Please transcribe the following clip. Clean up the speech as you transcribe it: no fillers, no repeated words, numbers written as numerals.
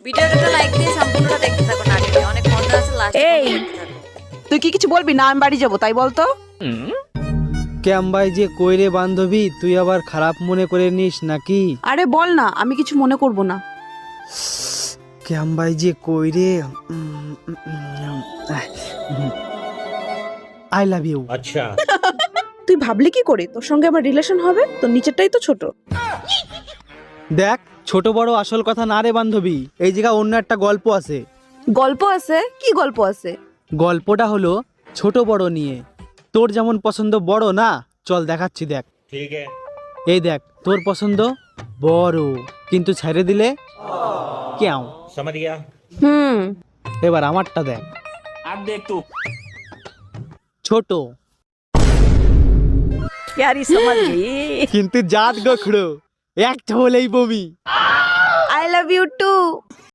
ভিডিওটা লাইক দিয়ে সম্পূর্ণটা দেখতে থাকো নাটকে, অনেক মজা আছে লাস্ট এই তুই কি কিছু বলবি না? আমি বাড়ি যাবো, তাই বলতো। ক্যাম্বাই যে কইরে বান্ধবী, তুই আবার খারাপ মনে করে নিস নাকি? আরে বল না, আমি কিছু মনে করব না। ক্যাম্বাই যে কইরে আই লাভ ইউ। अच्छा তুই ভাবলি কি করে তোর সঙ্গে আমার রিলেশন হবে? তোর নিচেরটাই তো ছোট। দেখ, ছোট বড় আসল কথা না রে বান্ধবী, এই জায়গায় অন্য একটা গল্প আছে। গল্প আছে? কি গল্প আছে? গল্পটা হলো ছোট বড় নিয়ে। তোর যেমন পছন্দ বড় না, চল দেখাচ্ছি, দেখ। ठीक है এই দেখ, তোর পছন্দ বড়, কিন্তু ছেড়ে দিলে কেউ। समझ गया হুম। এবার আমারটা দেখ, अब देख तू ছোট প্যারি সমাজ গই। কিন্তু জাত গোখড়ো, একটা হলেই বমি। I love you two.